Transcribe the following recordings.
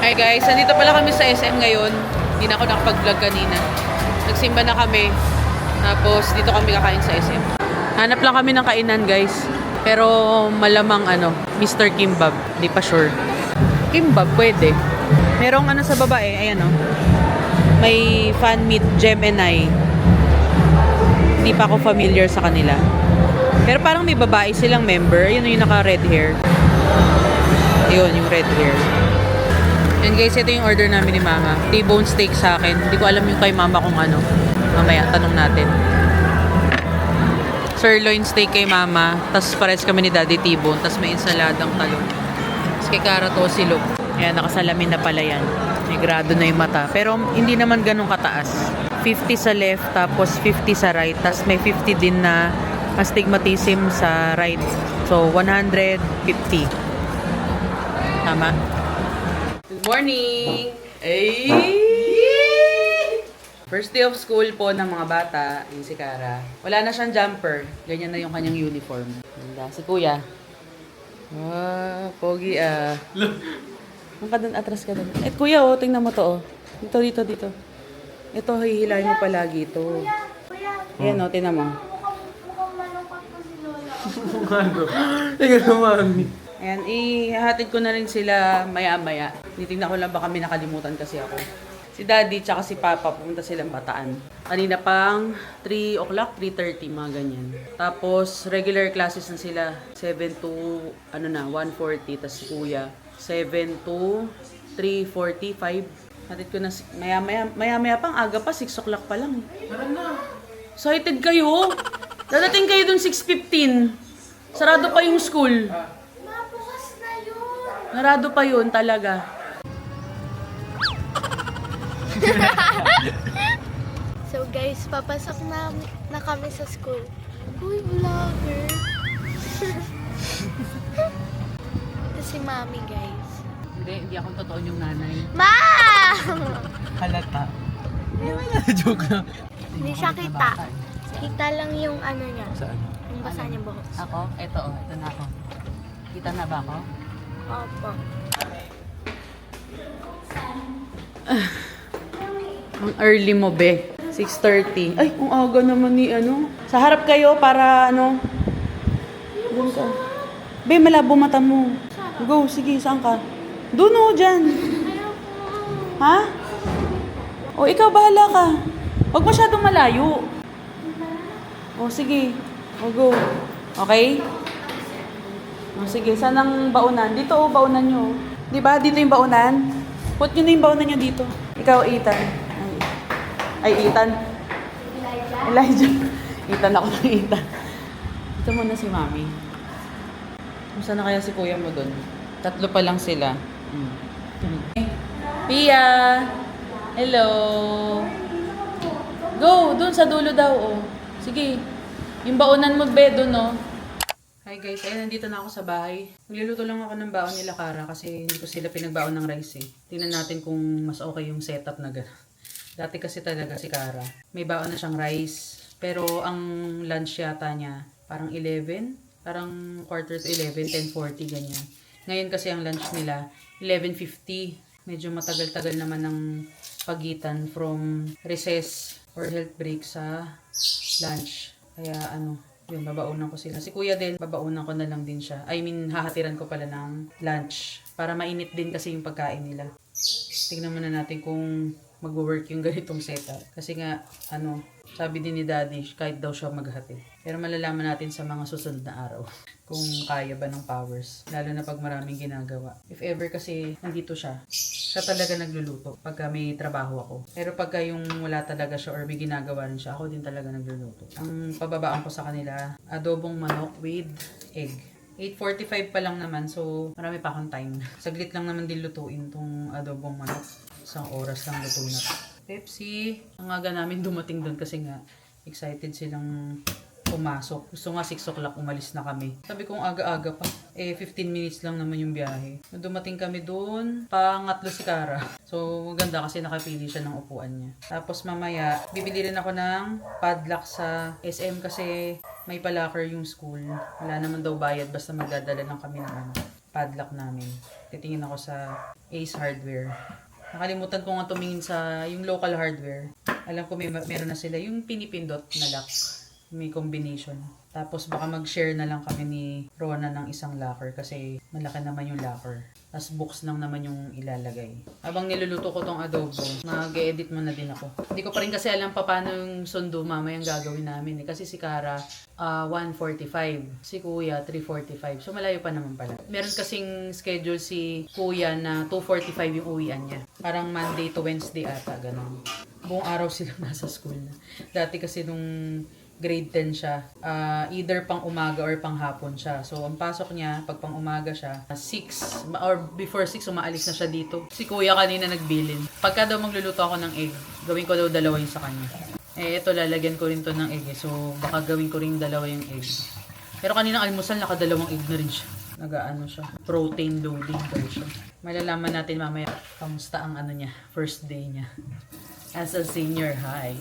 Hi guys, nandito pala kami sa SM ngayon. Hindi na ako nakapag-vlog kanina. Nagsimba na kami. Tapos dito kami kakain sa SM. Hanap lang kami ng kainan guys. Pero malamang Mr. Kimbab. Hindi pa sure. Kimbab, pwede. Merong sa baba ayan may fan meet Gem and I. Hindi pa ako familiar sa kanila. Pero parang may babae silang member. Yun yung naka-red hair. Yun, yung red hair. And guys, ito yung order namin ni Mama. T-bone steak sa akin. Hindi ko alam yung kay Mama kung ano. Mamaya, tanong natin. Sirloin steak kay Mama. Tapos pares kami ni Daddy T-bone. Tapos may ensaladang talong. Tapos kay Cara to silog. Ayan, nakasalamin na pala yan. May grado na yung mata. Pero hindi naman ganun kataas. 50 sa left, tapos 50 sa right. Tapos may 50 din na astigmatism sa right. So, 150. Tama? Good morning! Ay! First day of school po ng mga bata, yung si Cara. Wala na siyang jumper. Ganyan na yung kanyang uniform. Ganda. Si Kuya. Ah, pogi ah. Ka dun, atras ka dun. Kuya tingnan mo to Dito. Ito, hihilahin mo palagi ito. Ayan tingnan mo. Mukhang malungkot po si Lola. Tingnan mo, mami. Ayan, ihahatid ko na rin sila maya-maya. Titignan ko lang baka may nakalimutan kasi ako. Si Daddy tsaka si Papa pumunta silang Bataan. Kanina pang 3 o'clock, 3:30, mga ganyan. Tapos regular classes na sila. 7 to 1:40. Tapos si Kuya 7 to 3:45. Hatid ko na maya-maya pang aga pa, 6 o'clock pa lang. Parang na. Excited kayo? Dadating kayo dun 6:15. Sarado pa yung school. Mabukas na yun. Narado pa yun talaga. So guys, papasok na kami sa school. Uy, vlogger. Ito si Mami, guys. Hindi ako totoo yung nanay. Ma! Halata. Joke lang. Hindi siya kita. Kita lang yung niya. Saan? Yung basa niya buhok. Ako? Ito na ako. Kita na ba ako? Opo. Ang early mo, be. 6:30. Ay, ang aga naman ni Sa harap kayo para Doon ka. Be, malabo mata mo. Go, sige, saan ka? Doon dyan. Ha? O, ikaw bahala ka. Huwag masyadong malayo. O, sige. O, go. Okay? O, sige, saan ang baunan? Dito, baunan nyo. Di ba? Dito yung baunan. Put nyo na yung baunan nyo dito. Ikaw, Ethan. Ay, Ethan. Elijah. Ethan ako ng Ethan. Ito muna si Mami. Kung na kaya si Kuya mo doon? 3 pa lang sila. Pia! Hello! Go! Doon sa dulo daw, Sige. Yung baunan mo, be, doon, Hi guys, ayun, nandito na ako sa bahay. Magluluto lang ako ng baon nila, Cara, kasi hindi ko sila pinagbaon ng rice, Tingnan natin kung mas okay yung setup na gano'n. Dati kasi talaga si Cara, may baon na siyang rice. Pero ang lunch yata niya, parang 11, parang quarter to 11, 10:40, ganyan. Ngayon kasi ang lunch nila, 11:50. Medyo matagal-tagal naman ng pagitan from recess or health break sa lunch. Kaya yun, babaunan ko sila. Si Kuya din, babaunan ko na lang din siya. I mean, hahatiran ko pala ng lunch. Para mainit din kasi yung pagkain nila. Tingnan muna natin kung mag-work yung ganitong setup. Kasi nga, sabi din ni Daddy, kahit daw siya maghatid. Pero malalaman natin sa mga susunod na araw kung kaya ba ng powers. Lalo na pag maraming ginagawa. If ever kasi nandito siya talaga nagluluto pagka may trabaho ako. Pero pagka yung wala talaga siya or may ginagawa rin siya, ako din talaga nagluluto. Ang pababaan ko sa kanila, adobong manok with egg. 8:45 pa lang naman, so marami pa akong time. Saglit lang naman din lutuin tong adobong manok. Isang oras lang luto na. Pepsi. Ang aga namin dumating doon kasi nga excited silang pumasok. Gusto nga 6 o'clock umalis na kami. Sabi kong aga-aga pa. 15 minutes lang naman yung biyahe. Nung dumating kami doon, pangatlo si Cara. So maganda kasi nakapili siya ng upuan niya. Tapos mamaya, bibili rin ako ng padlock sa SM kasi may pa-locker yung school. Wala naman daw bayad basta magdadala lang kami ng padlock namin. Titingin ako sa Ace Hardware. Nakalimutan ko nga tumingin sa yung local hardware. Alam ko meron na sila yung pinipindot na lock. May combination. Tapos baka mag-share na lang kami ni Rona ng isang locker kasi malaki naman yung locker. Tapos books lang naman yung ilalagay. Habang niluluto ko tong adobo, mag-edit muna din ako. Hindi ko pa rin kasi alam pa paano yung sundo mamayang gagawin namin. Kasi si Cara, 1:45. Si Kuya, 3:45. So malayo pa naman pala. Meron kasing schedule si Kuya na 2:45 yung uwian niya. Parang Monday to Wednesday ata, ganun. Buong araw silang nasa school na. Dati kasi nung grade 10 siya, either pang umaga or pang hapon siya. So, ang pasok niya, pag pang umaga siya, 6 or before 6, umaalis na siya dito. Si Kuya kanina nagbilin. Pagka daw magluluto ako ng egg, gawin ko daw dalawa yung sa kanya. Ito, lalagyan ko rin to ng egg. So, baka gawin ko rin dalawa yung egg. Pero kanina almusal, nakadalawang egg na rin siya. Nagaano siya. Protein loading daw siya. Malalaman natin mamaya kamusta ang ano niya, first day niya. As a senior high.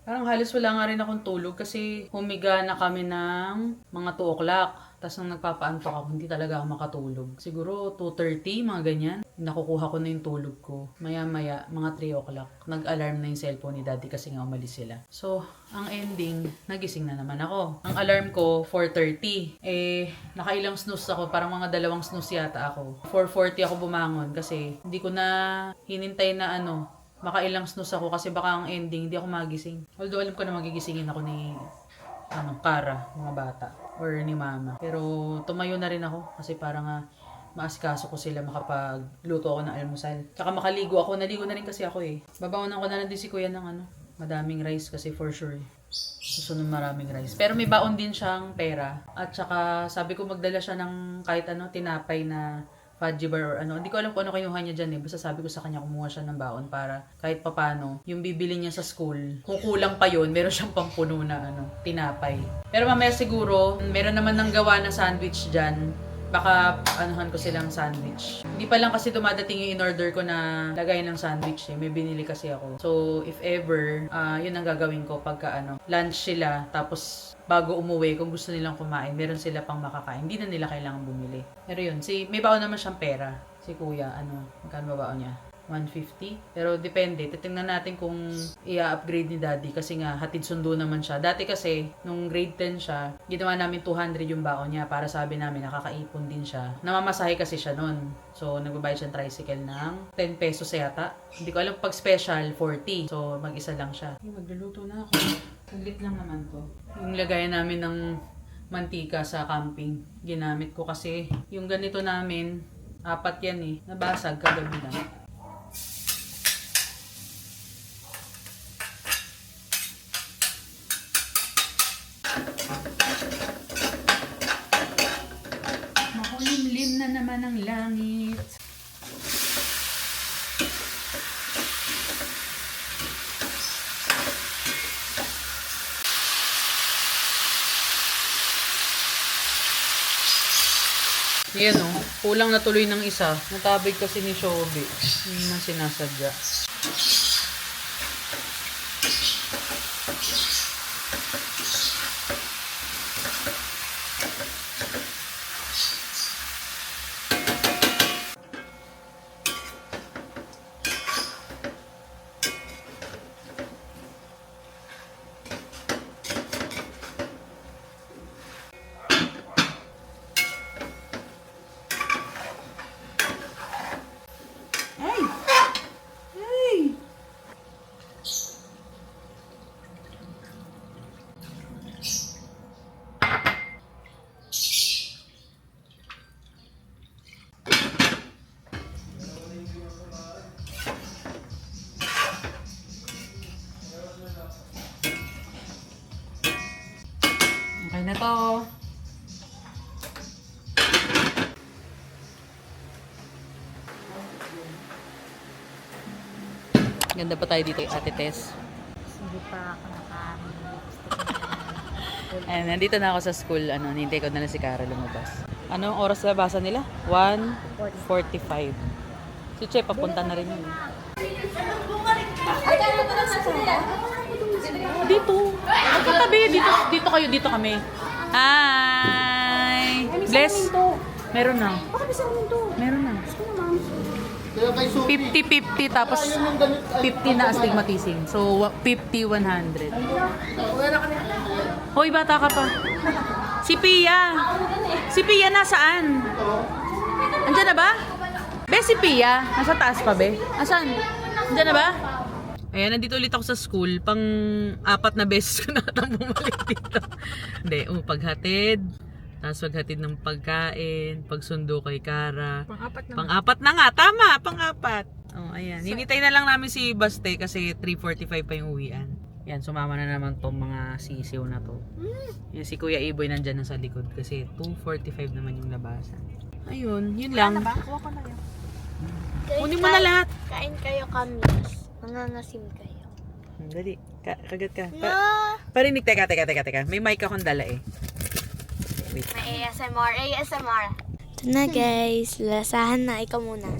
Parang halos wala nga rin akong tulog kasi humiga na kami ng mga 2 o'clock. Tapos nang nagpapaantok ako, hindi talaga ako makatulog. Siguro 2:30, mga ganyan. Nakukuha ko na yung tulog ko. Maya-maya, mga 3 o'clock. Nag-alarm na yung cellphone ni Daddy kasi nga umalis sila. So, ang ending, nagising na naman ako. Ang alarm ko, 4:30. Nakailang snooze ako. Parang mga 2 snooze yata ako. 4:40 ako bumangon kasi hindi ko na hinintay na makailang snooze ako kasi baka ang ending, hindi ako magising. Although alam ko na magigisingin ako ni Cara, mga bata, or ni Mama. Pero tumayo na rin ako kasi para nga maasikaso ko sila makapagluto ako ng almusal. Tsaka makaligo ako, naligo na rin kasi ako eh. Babaonan ko na lang din si Kuya ng madaming rice kasi for sure. Susunod maraming rice. Pero may baon din siyang pera. At tsaka sabi ko magdala siya ng kahit tinapay na fudgy bar or Hindi ko alam kung ano kinuha niya dyan eh. Basta sabi ko sa kanya kumuha siya ng baon para kahit papano, yung bibili niya sa school, kung kulang pa yun, meron siyang pampuno na tinapay. Pero mamaya siguro, meron naman ng gawa na sandwich dyan. Baka anuhan ko silang sandwich. Hindi pa lang kasi dumadating yung in-order ko na lagay ng sandwich eh. May binili kasi ako. So, if ever, yun ang gagawin ko pagka lunch sila. Tapos, bago umuwi, kung gusto nilang kumain, meron sila pang makakain. Hindi na nila kailangan bumili. Pero yun, may baon naman siyang pera. Si Kuya, magkano ba baon niya? 150. Pero depende. Titingnan natin kung i-upgrade ni Daddy kasi nga hatid sundo naman siya. Dati kasi, nung grade 10 siya, ginawa namin 200 yung baon niya para sabi namin nakakaipon din siya. Namamasahe kasi siya nun. So, nagbabayad siya ng tricycle ng 10 pesos yata. Hindi ko alam pag special, 40. So, mag-isa lang siya. Magluluto na ako. Saglit lang naman to. Yung lagayan namin ng mantika sa camping, ginamit ko kasi yung ganito namin, 4 yan eh. Nabasag kagabi lang. Makulimlim na naman ang langit. Yan kulang na tuloy ng isa. Natabig kasi ni Shobi. Hindi na sinasadya. Okay na to. Ganda pa tayo dito, Ate Tess. Hindi pa ako Ayan, nandito na ako sa school. Nintay ko na lang si Cara lumabas. Anong oras na basa nila? 1:45. Si Che, papunta na rin yun. Dito. Magkatabi. Dito kayo. Dito kami. Hi! Bless. Meron na. Bakit isa naman to? Meron na. Gusto ko naman. Kaya kay Sophie, 50-50 tapos 50 na astigmatism. So 50-100. Hoy, bata ka pa. Si Pia. Si Pia nasaan? Andiyan na ba? Be, si Pia. Nasa taas pa, be. Asan? Andiyan na ba? Ayan, nandito ulit ako sa school. Pang 4 na beses ko na atang bumalik dito. Hindi, paghatid. Tapos maghatid ng pagkain, pagsundo kay Kara. Pang-apat na nga, tama, pang-apat. Oh, ayan. Hinintay na lang namin si Baste kasi 3:45 pa yung uwian. Yan, sumama na naman tong mga sisiw na to. Yan, si Kuya Iboy nandyan na sa likod kasi 2:45 naman yung labasan. Ayun, yun lang. Kuha ko na yan. Kunin mo na lahat. Kain kayo kamis. Nangangasim kayo. Dali, kagat ka. No! Parinig, teka. May mic akong dala eh. Wait. May ASMR. Ito na guys. Lasahan na. Ikaw muna.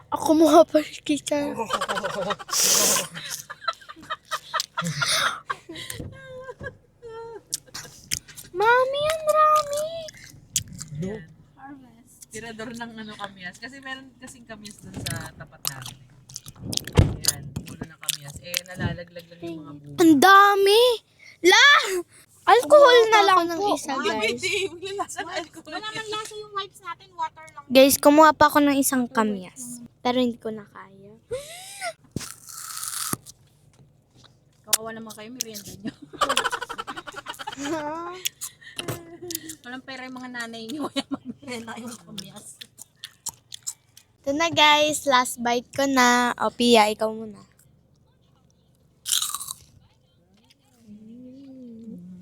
Ako mukha pa rin kita. Mami, ang rami. Tirador ng kamyas. Kasi meron kasing kamyas dun sa tapat namin. Ayan, puno ng kamyas. Nalalaglag lang yung mga bunga. Ang dami. La! Alcohol na lang ng isa, guys. Wala man lasa yung wipes natin, water lang. Guys, kumuha pa ako ng isang kamyas. Pero hindi ko na kaya. Kawawa naman kayo, merienda nyo. Walang pera yung mga nanay nyo, kaya mag-merienda kayong kamyas. Ito na guys, last bite ko na. O, Pia, ikaw muna.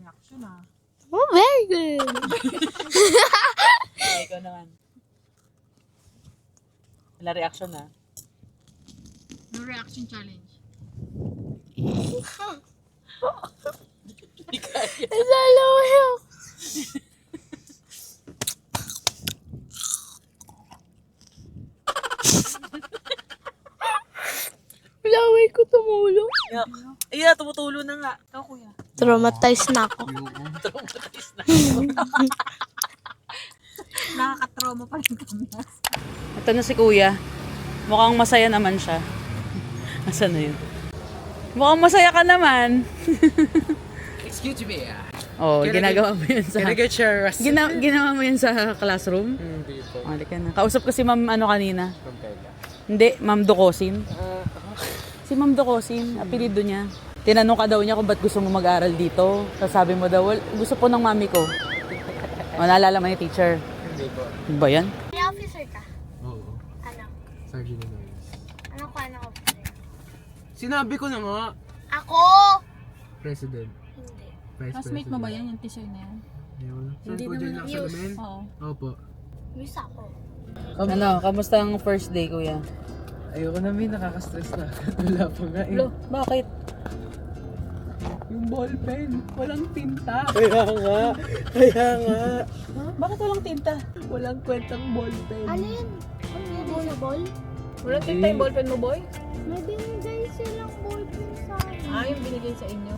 Reaction ah. Oh, very good. Ikaw naman. Wala reaction na. No reaction challenge. Lalayo. Laway ko tumulo. Iya, tumutulo na nga. Ikaw kuya. Traumatized na ako. Traumatized na. Nakakatrauma pa rin kamyas. Ito na si Kuya. Mukhang masaya naman siya. Asan na yun? Mukhang masaya ka naman. excuse me. Oh, ginagawa mo yun sa... Can I get your Ginawa mo yun sa classroom? Hindi po. Halika na. Kausap ko si Ma'am kanina. From Kaya. Hindi, Ma'am Dokosin. Si Ma'am Dokosin, apelido niya. Tinanong ka daw niya kung ba't gusto mo mag-aral dito. Tapos sabi mo daw, gusto po ng mami ko. O, naalala mo ni teacher. Hindi po. Ano ba yan? May officer ka? Oo. Ano? Sergeant Noyes. Ano ka ng officer? Sinabi ko na nga. Ako! President. Hindi. Vice Classmate mo ba yan, yung t-shirt na yan? Ayun. Saan Hindi po dyan naman nakasalamin? Oo. Opo. Miss ako. Ano, kamusta ang first day, Kuya? Ayoko na, may nakaka-stress na. Wala pa nga eh. Lo, bakit? Yung ballpen, walang tinta. Kaya nga. Bakit walang tinta? Walang kwentang ballpen. Alin? Ano sa ball? Walang tinta yung ballpen mo, boy? May binigay silang ballpen sa akin. Yung binigay sa inyo.